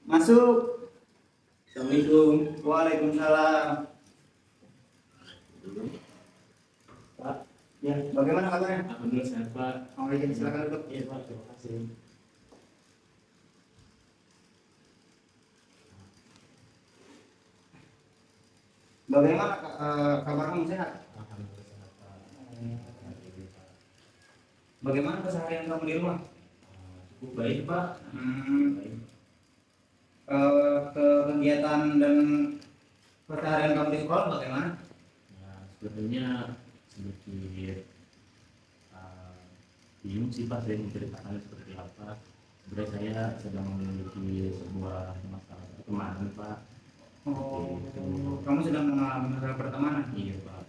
Masuk. Assalamualaikum. Waalaikumsalam. Pak, Ya, bagaimana kabarnya? alhamdulillah sehat Pak. Oh iya, silakan duduk. Iya Pak, terima kasih. Bagaimana kabar kamu sehat? Alhamdulillah sehat Pak. Bagaimana keseharian kamu di rumah? Cukup baik Pak. Baik. Ke kegiatan dan keseharian kamu di sekolah bagaimana? Ya, sebenarnya sedikit bingung sih Pak, saya menceritakan seperti apa. Sebenarnya saya sedang memiliki sebuah masalah pertemanan Pak. Oh, Gitu. kamu sedang mengalami masalah pertemanan. Iya Pak.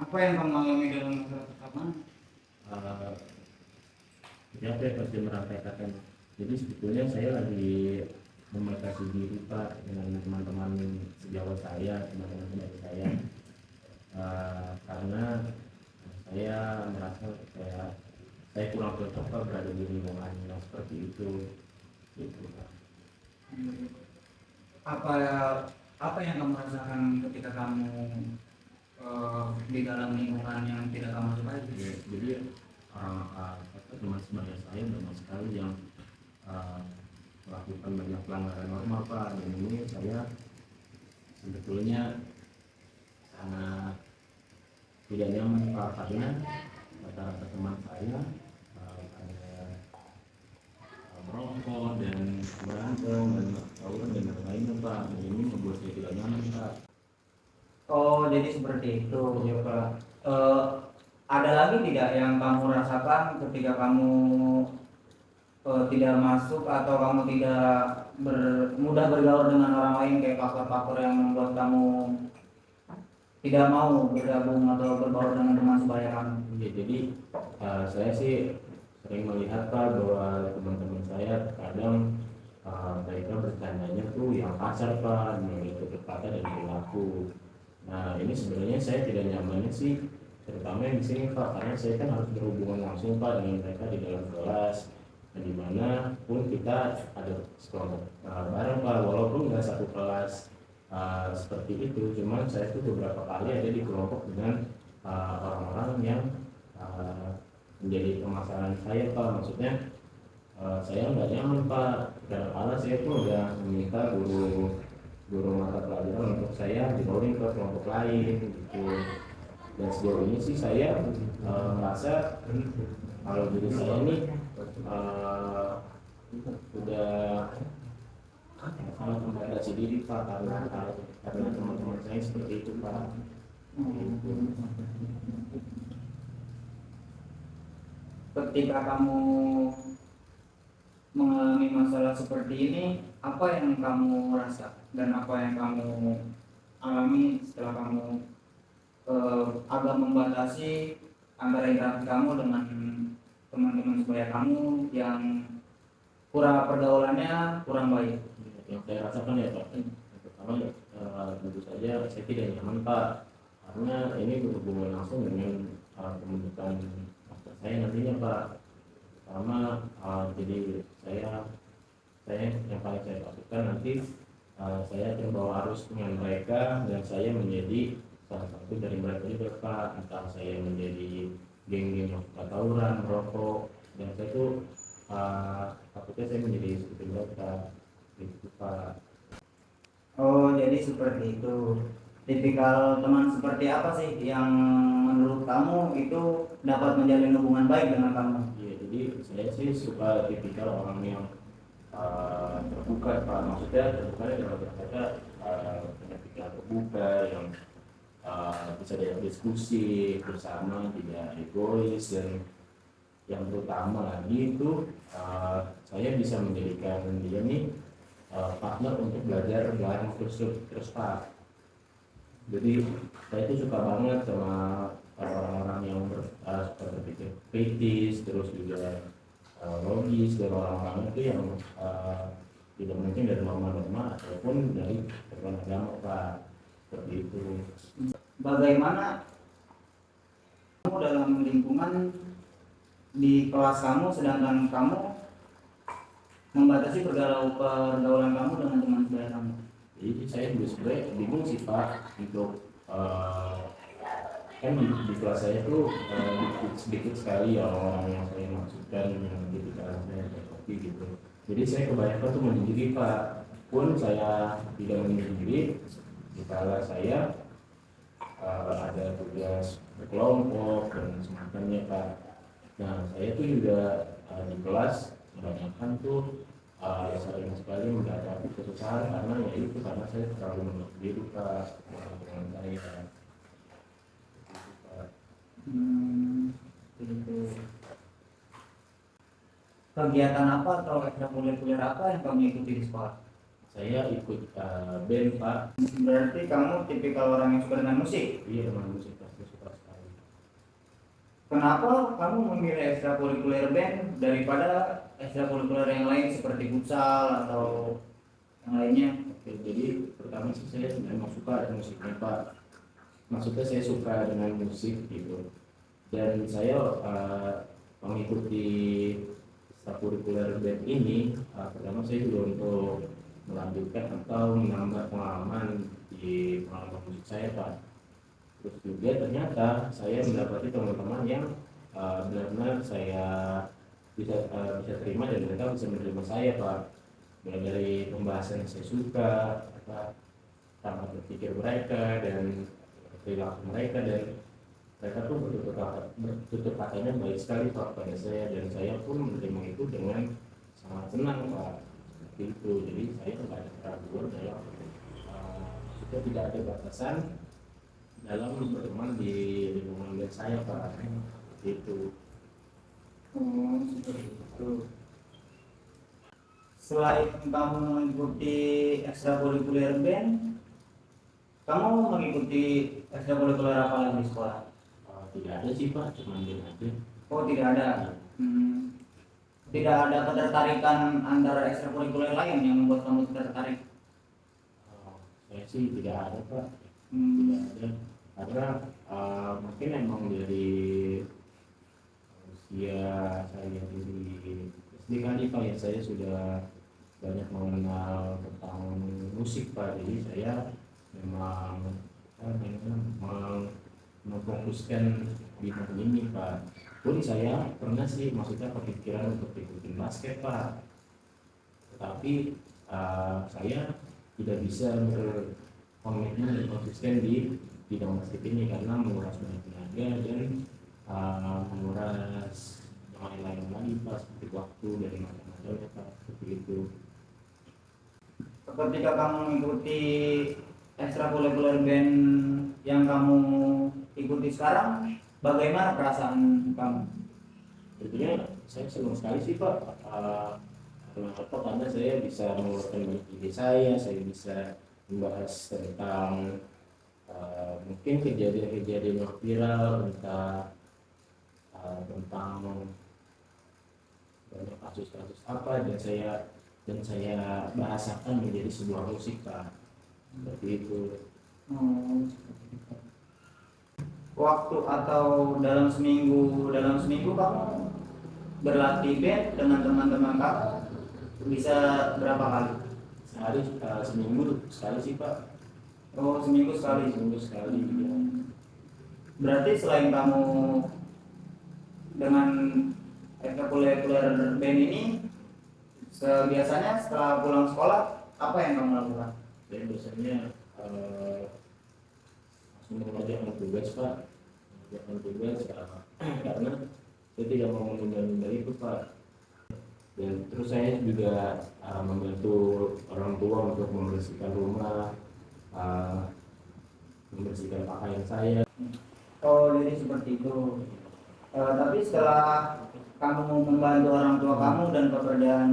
Apa yang kamu alami dalam masalah pertemanan? Ya apa yang pasti merasakan. Jadi sebetulnya saya lagi membatasi diri Pak dengan teman-teman sejawat saya, teman-teman sejawat saya, karena saya merasa saya kurang cocok Pak berada di lingkungan yang seperti itu, gitu Pak. Apa yang kamu rasakan ketika kamu di dalam lingkungan yang tidak kamu sukai? Ya, jadi teman sebaya saya banyak sekali yang melakukan banyak pelanggaran norma Pak, dan ini saya sebetulnya sangat tidak nyaman Pak, karena rata-rata teman saya merokok dan berantem dan tawuran dan lain-lainnya Pak, dan ini membuat saya tidak nyaman Pak. Oh, jadi seperti itu. Iya Pak. Ada lagi tidak yang kamu rasakan ketika kamu tidak masuk atau kamu tidak mudah bergaul dengan orang lain, kayak faktor-faktor yang membuat kamu tidak mau bergabung atau berbaur dengan teman sebaya kamu? Ya, jadi saya sih sering melihat Pak bahwa teman-teman saya terkadang mereka bercandanya tuh yang kasar Pak, mengikuti kata dan perilaku. Nah ini sebenarnya saya tidak nyamannya sih, terutama yang di sini Pak, karena saya kan harus berhubungan langsung Pak dengan mereka di dalam kelas. Nah, dimana pun kita ada sekelompok bareng Pak, walaupun nggak satu kelas seperti itu, cuman saya tuh beberapa kali ada di kelompok dengan orang-orang yang menjadi permasalahan saya Pak. Maksudnya saya nggak nyaman Pak, kadang-kadang saya pun udah meminta guru mata pelajaran untuk saya dibawain ke kelompok lain gitu. Dan sejauh ini sih saya merasa kalau diri saya ini udah sangat membatasi diri Pak, karena teman-teman saya seperti itu Pak. Gitu. Ketika kamu mengalami masalah seperti ini, apa yang kamu rasa dan apa yang kamu alami setelah kamu agak membatasi antara interaksi kamu dengan teman-teman sebaya kamu yang pergaulannya kurang baik? Yang saya rasakan ya Pak, pertama tentu saja saya tidak nyaman Pak, karena ini berhubungan langsung dengan pembentukan master saya nantinya Pak. Pertama jadi saya yang paling saya takutkan nanti saya terbawa arus dengan mereka dan saya menjadi salah satu dari mereka juga Pak, entah saya menjadi geng-geng yang suka tawuran, merokok, dan saya tuh takutnya saya menjadi seperti mereka gitu Pak. Oh, jadi seperti itu. Tipikal teman seperti apa sih yang menurut kamu itu dapat menjalin hubungan baik dengan kamu? Iya, jadi saya sih suka tipikal orang yang terbuka Pak. Maksudnya terbuka dalam berkata punya pikiran terbuka yang bisa diajak diskusi bersama, tidak egois, dan yang terutama lagi itu saya bisa menjadikan dia nih partner untuk belajar bareng terus Pak. Jadi saya itu suka banget sama orang-orang yang suka berpikir kritis, terus juga logis, dan orang-orang itu yang tidak mungkin dari norma-norma ataupun dari peraturan agama Pak, seperti itu. Bagaimana kamu dalam lingkungan di kelas kamu sedangkan kamu membatasi pergaulan kamu dengan teman sebaya kamu? Jadi saya juga sebenarnya bingung sih Pak untuk kan di kelas saya tuh sedikit sekali ya orang yang saya maksudkan yang di kelasnya kopi gitu. Jadi saya kebanyakan tuh menyendiri Pak. Pun saya tidak menyendiri, kala saya ada tugas berkelompok dan semacamnya Pak. Nah saya tuh juga di kelas kebanyakan tuh sering sekali menghadapi kesusahan karena saya terlalu menutup diri Pak dengan saya. Gitu. Kegiatan apa atau ekstrakurikuler apa yang kamu ikuti di sekolah? Saya ikut band Pak. Berarti kamu tipikal orang yang suka dengan musik. Iya dengan musik pasti suka sekali. Kenapa kamu memilih ekstrakurikuler band daripada ekstrakurikuler yang lain seperti futsal atau yang lainnya? Oke, jadi pertama sih saya memang suka dengan musiknya Pak. Maksudnya saya suka dengan musik gitu. Dan saya mengikuti ekstrakurikuler band ini pertama saya juga untuk melanjutkan atau menambah pengalaman di pengalaman musik saya Pak. Terus juga ternyata saya mendapati teman-teman yang benar-benar saya bisa terima dan mereka bisa menerima saya Pak. Mulai dari pembahasan yang saya suka, cara berpikir mereka dan perilaku mereka, dan mereka tuh bertutur katanya baik sekali Pak pada saya, dan saya pun menerima itu dengan sangat senang Pak. Itu jadi saya tidak ada keraguan dalam kita tidak ada batasan dalam berteman di lingkungan saya Pak. Itu Seperti itu. Selain kamu mengikuti ekstrakurikuler band, kamu mengikuti ekstrakurikuler apa lagi di sekolah? tidak ada sih Pak, cuma band aja. Oh, tidak ada. Tidak ada ketertarikan antara ekstrakurikuler lain yang membuat kamu tertarik? Saya sih tidak ada Pak. Tidak ada karena mungkin emang dari usia saya di SD kali Pak ya, saya sudah banyak mengenal tentang musik Pak. Jadi saya memang memfokuskan bidang ini Pak. Pun saya pernah sih maksudnya kepikiran untuk ikutin basket Pak, tetapi saya tidak bisa berkomitmen dan konsisten di bidang basket ini karena menguras banyak tenaga dan menguras yang lain-lain lagi Pak, seperti waktu dan macam-macamnya Pak, seperti itu. Ketika kamu mengikuti ekstrakurikuler band yang kamu ikuti sekarang, bagaimana perasaan kamu? Tentunya saya senang sekali sih Pak, karena saya bisa mengeluarkan banyak ide saya bisa membahas tentang mungkin kejadian-kejadian yang viral, entah tentang banyak kasus-kasus apa, dan saya bahasakan menjadi sebuah musik Pak, seperti itu. Waktu atau dalam seminggu kamu berlatih band dengan teman-teman kamu bisa berapa kali? Seminggu sekali sih Pak. Oh, seminggu sekali. Ya. Berarti selain kamu dengan ekstrakurikuler band ini, biasanya setelah pulang sekolah apa yang kamu lakukan? Dan biasanya langsung mengerjakan tugas Pak, karena saya tidak mau menunda-nunda itu Pak. Dan terus saya juga membantu orang tua untuk membersihkan rumah, membersihkan pakaian saya. Oh, jadi seperti itu. Tapi setelah kamu membantu orang tua kamu dan pekerjaan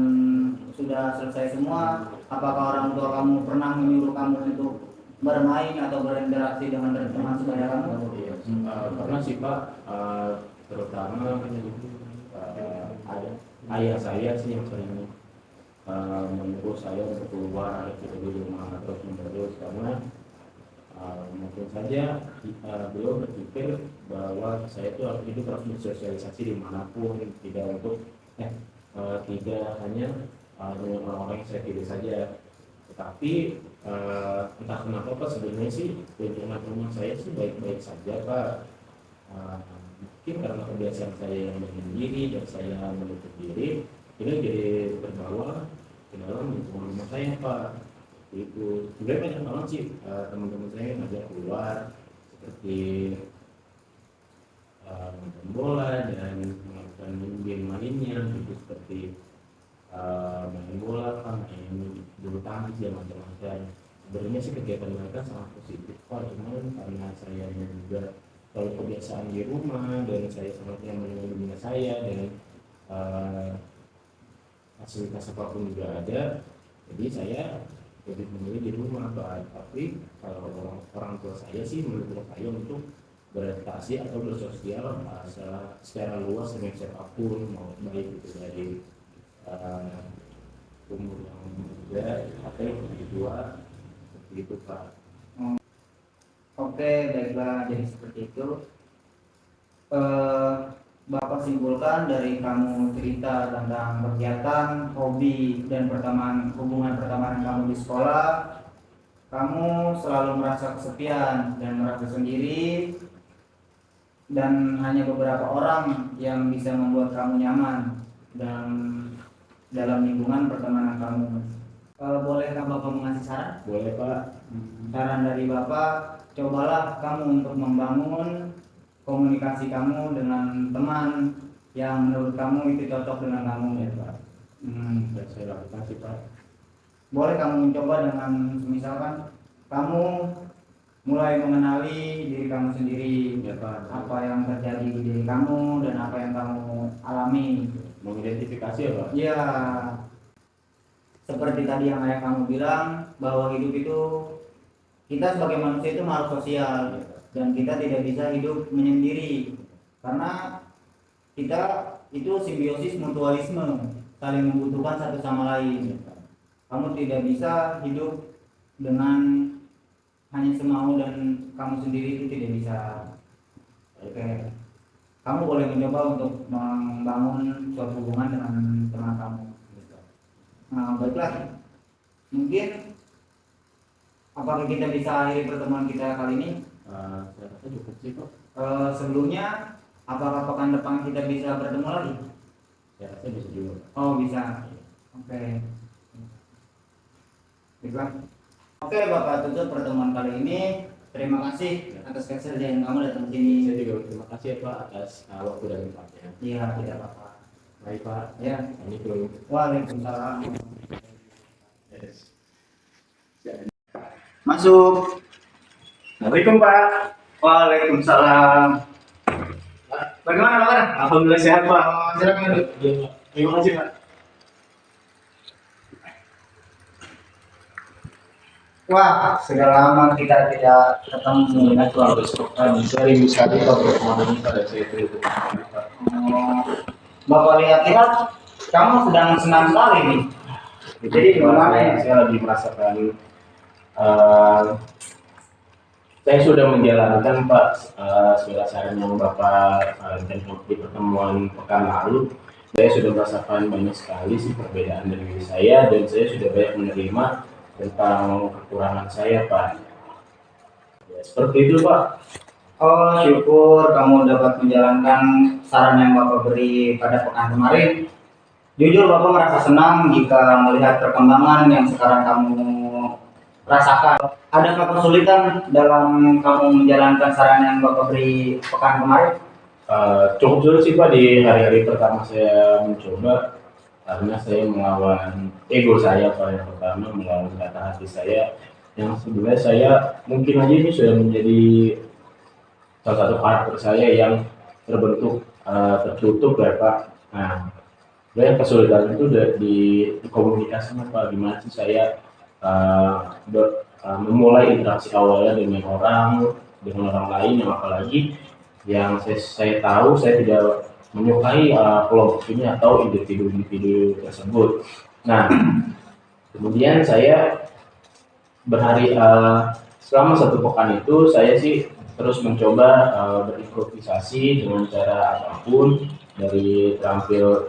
sudah selesai semua, apakah orang tua kamu pernah menyuruh kamu untuk bermain atau berinteraksi dengan teman sebaya kamu? Iya, pernah sih Pak, terutama ayah saya sih yang sering menyuruh saya untuk keluar di rumah terus menerus, karena mungkin saja beliau berpikir bahwa saya itu harus bersosialisasi dimanapun, tidak hanya dengan orang-orang yang saya pilih saja. Tetapi entah kenapa Pak, sebenarnya sih lingkungan rumah saya sih baik-baik saja Pak. Mungkin karena kebiasaan saya yang menyendiri dan saya menutup diri, ini jadi terbawa ke dalam lingkungan rumah saya Pak. Itu sebenarnya banyak banget sih teman-teman saya yang ngajak keluar seperti main bola dan melakukan game lainnya gitu, seperti main bola kan, main bulu tangkis dan macam-macam. Sebenarnya sih kegiatan mereka sangat positif Pak, cuman karena saya juga kalau kebiasaan di rumah dan saya sangat nyaman dengan dunia saya dan fasilitas apapun juga ada, jadi saya lebih memilih di rumah Pak. Tapi kalau orang tua saya sih mendukung saya untuk beradaptasi atau bersosial secara luas dengan siapapun, mau baik itu dari umur yang muda atau yang lebih tua, seperti itu Pak. Oke, baiklah, jadi seperti itu. Bapak simpulkan dari kamu cerita tentang kegiatan, hobi, dan hubungan pertemanan kamu di sekolah, kamu selalu merasa kesepian dan merasa sendiri, dan hanya beberapa orang yang bisa membuat kamu nyaman dan dalam lingkungan pertemanan kamu. Bolehkah Bapak mengasih saran? Boleh Pak. Saran dari Bapak, cobalah kamu untuk membangun komunikasi kamu dengan teman yang menurut kamu itu cocok dengan kamu ya Pak. Dan saya lakukan sih Pak. Boleh kamu mencoba dengan misalkan kamu mulai mengenali diri kamu sendiri, Ya Pak. apa yang terjadi di diri kamu dan apa yang kamu alami. Mengidentifikasi ya Pak? Ya, seperti tadi yang ayah kamu bilang, bahwa hidup itu, kita sebagai manusia itu makhluk sosial dan kita tidak bisa hidup menyendiri karena kita itu simbiosis mutualisme, saling membutuhkan satu sama lain. Kamu tidak bisa hidup dengan hanya semau dan kamu sendiri, itu tidak bisa. Oke, kamu boleh mencoba untuk membangun suatu hubungan dengan teman kamu. Nah, baiklah, mungkin apakah kita bisa akhiri pertemuan kita kali ini? Saya rasa cukup sih Pak. Sebelumnya, apakah pekan depan kita bisa bertemu lagi? Saya rasa bisa juga. Oh, bisa. Oke. Baiklah. Oke, Bapak, tutup pertemuan kali ini. Terima kasih atas kesediaan kamu datang sini. Saya juga terima kasih ya Pak atas waktu dan tempatnya. Iya, tidak apa-apa. Baik Pak. Ya. Assalamualaikum. Waalaikumsalam. Yes. Masuk. Assalamualaikum Pak. Waalaikumsalam. Bagaimana kabar? Alhamdulillah sehat Pak. Silakan duduk. Terima kasih Pak. Wah, sudah lama kita tidak ketemu. Sering sekali Pak bertemu pada saya itu. Bapak lihat-lihat, kamu sedang senang sekali nih. Jadi gimana ya? Saya lagi merasakan saya sudah menjalankan Pak segala saran yang Bapak di pertemuan pekan lalu. Saya sudah merasakan banyak sekali sih perbedaan dari diri saya dan saya sudah banyak menerima tentang kekurangan saya Pak. Ya, seperti itu Pak. Oh, syukur kamu dapat menjalankan saran yang Bapak beri pada pekan kemarin. Jujur Bapak merasa senang jika melihat perkembangan yang sekarang kamu rasakan. Adakah kesulitan dalam kamu menjalankan saran yang Bapak beri pekan kemarin? Cukup sulit sih Pak di hari-hari pertama saya mencoba, karena saya melawan ego saya Pak. Yang pertama melawan kata hati saya yang sebenarnya saya mungkin aja ini sudah menjadi salah satu karakter saya yang terbentuk tertutup ya Pak. Nah, banyak kesulitan itu di komunikasinya Pak. Gimana sih saya memulai interaksi awalnya dengan orang lain, yang apalagi yang saya tahu saya tidak menyukai kelompok ini atau individu-individu tersebut. Nah, kemudian saya selama satu pekan itu saya sih terus mencoba berimprovisasi dengan cara apapun, dari terampil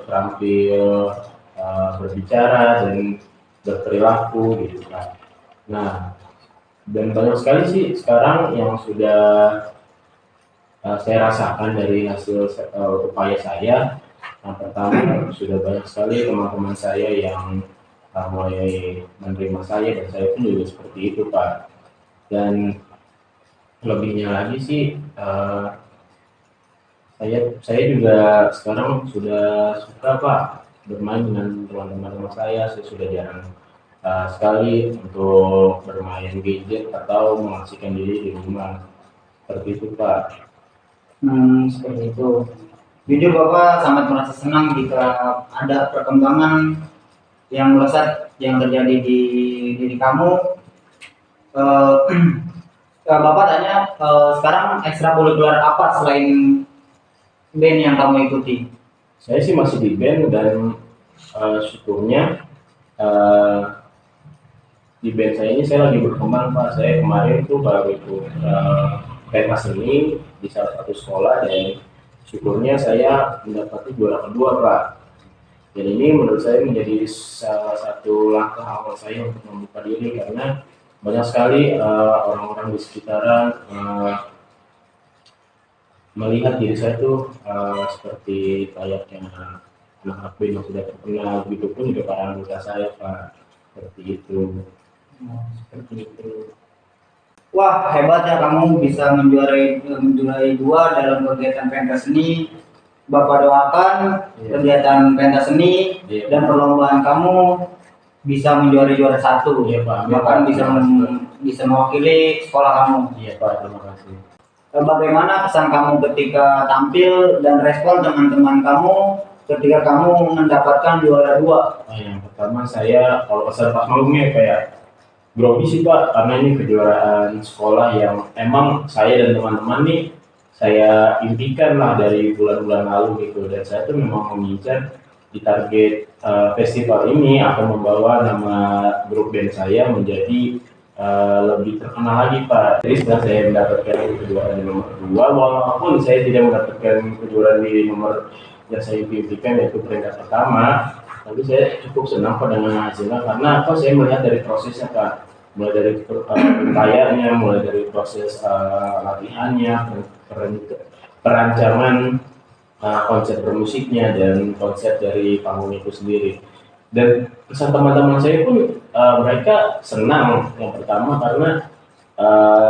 berbicara dan berperilaku gitu kan. Nah, dan banyak sekali sih sekarang yang sudah saya rasakan dari hasil upaya saya. Yang pertama, sudah banyak sekali teman-teman saya yang mulai menerima saya, dan saya pun juga seperti itu Pak. Dan lebihnya lagi sih, saya juga sekarang sudah suka Pak bermain dengan teman-teman saya. Saya sudah jarang sekali untuk bermain gadget atau mengasihkan diri di rumah, seperti itu Pak. Seperti itu. Jujur Bapak sangat merasa senang jika ada perkembangan yang melesat yang terjadi di diri kamu. Bapak tanya, sekarang ekstrakurikuler apa selain band yang kamu ikuti? Saya sih masih di band, dan syukurnya di band saya ini saya lagi berkembang Pak. Saya kemarin tuh baru ikut pentas seni di salah satu sekolah, dan syukurnya saya mendapati juara kedua Pak. Dan ini menurut saya menjadi salah satu langkah awal saya untuk membuka diri, karena banyak sekali orang-orang di sekitaran melihat diri saya tuh seperti layaknya anak band yang sudah terkenal, begitu pun juga para anggota saya Pak, seperti itu. Seperti itu. Wah, hebat ya kamu bisa menjuarai 2 dalam kegiatan pentas seni. Bapak doakan kegiatan pentas seni dan perlombaan kamu bisa menjuarai juara 1. Iya Pak. Bahkan bisa mewakili sekolah kamu. Iya Pak, terima kasih. Bagaimana kesan kamu ketika tampil dan respon teman-teman kamu ketika kamu mendapatkan juara 2? Yang pertama, saya kalau kesan pas malumnya kayak grogi sih Pak, karena ini kejuaraan sekolah yang emang saya dan teman-teman nih saya impikan lah dari bulan-bulan lalu gitu, dan saya tuh memang mengincar di target festival ini akan membawa nama grup band saya menjadi lebih terkenal lagi Pak. Jadi setelah saya mendapatkan kejuaraan di nomor 2, walaupun saya tidak mendapatkan kejuaraan di nomor yang saya impikan yaitu peringkat pertama, tapi saya cukup senang Pak dengan hasilnya, karena apa, saya melihat dari prosesnya Pak, mulai dari upayanya, mulai dari proses latihannya, perancangan konsep bermusiknya, dan konsep dari panggung itu sendiri. Dan kesan teman-teman saya pun mereka senang. Yang pertama karena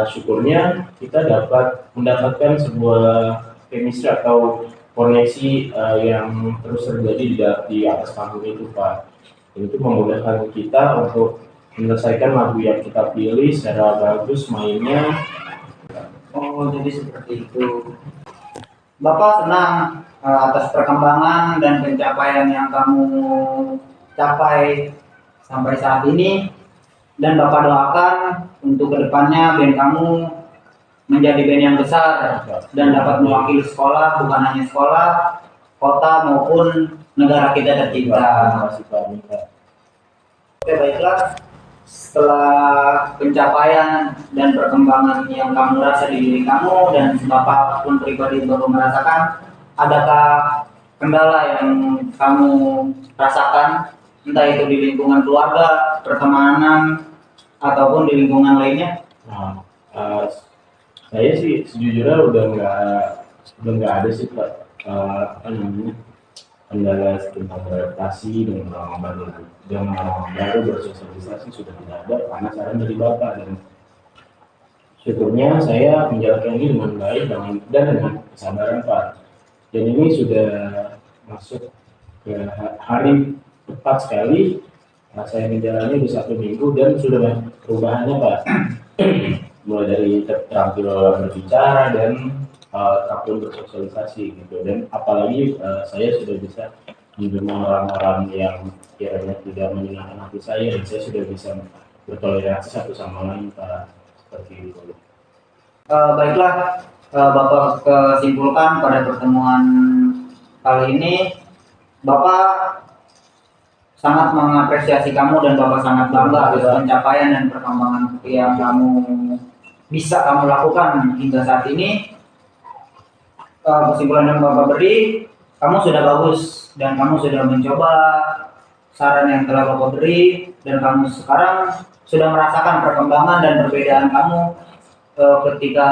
syukurnya kita dapat mendapatkan sebuah chemistry atau koneksi yang terus terjadi di atas panggung itu Pak. Dan itu memudahkan kita untuk menyelesaikan lagu yang kita pilih secara bagus mainnya. Oh, jadi seperti itu. Bapak senang atas perkembangan dan pencapaian yang kamu capai sampai saat ini, dan Bapak doakan untuk kedepannya band kamu menjadi band yang besar dan dapat mewakili sekolah, bukan hanya sekolah, kota maupun negara kita tercinta. Terima kasih Pak. Oke, baiklah. Setelah pencapaian dan perkembangan yang kamu rasa di diri kamu dan Bapak pun pribadi baru merasakan, adakah kendala yang kamu rasakan, entah itu di lingkungan keluarga, pertemanan, ataupun di lingkungan lainnya? Nah, saya sih sejujurnya udah nggak ada sih Pak, kendala tentang beradaptasi dengan orang baru bersosialisasi sudah tidak ada, karena saran dari Bapak, dan syukurnya saya menjalankan ini dengan baik dan dengan kesabaran Pak. Dan ini sudah masuk ke hari tepat sekali saya menjalani di 1 minggu, dan sudah banyak perubahannya Pak. Mulai dari terampil berbicara dan terampil bersosialisasi gitu, dan apalagi saya sudah bisa menerima orang-orang yang kiranya tidak menyenangkan hati saya, dan saya sudah bisa bertoleransi satu sama lain Pak, seperti itu. Baiklah, Bapak kesimpulkan pada pertemuan kali ini, Bapak sangat mengapresiasi kamu dan Bapak sangat bangga atas pencapaian dan perkembangan yang kamu bisa kamu lakukan hingga saat ini. Kesimpulan yang Bapak beri, kamu sudah bagus dan kamu sudah mencoba saran yang telah Bapak beri, dan kamu sekarang sudah merasakan perkembangan dan perbedaan kamu ketika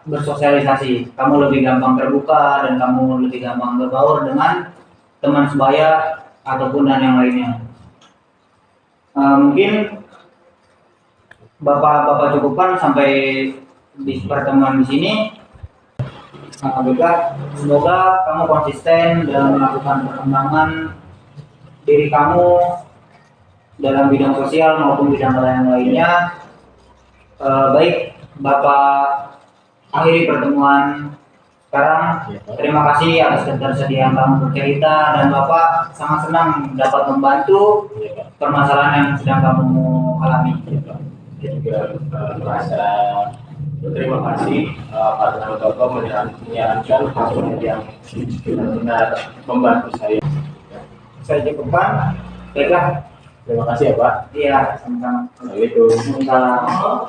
bersosialisasi. Kamu lebih gampang terbuka dan kamu lebih gampang berbaur dengan teman sebaya ataupun dan yang lainnya. Mungkin Bapak cukupkan sampai di pertemuan di sini. Semoga kamu konsisten dalam melakukan perkembangan diri kamu dalam bidang sosial maupun bidang yang lainnya. Baik, Bapak akhiri pertemuan sekarang. Terima kasih atas ketersediaan kamu bercerita, dan Bapak sangat senang dapat membantu permasalahan yang sedang kamu alami. Saya juga merasa berterima kasih karena Bapak menyarankan hal yang benar-benar membantu saya. Saya cukupkan. Baiklah. Terima kasih ya Pak. Iya, sama-sama. Assalamualaikum. Waalaikumsalam.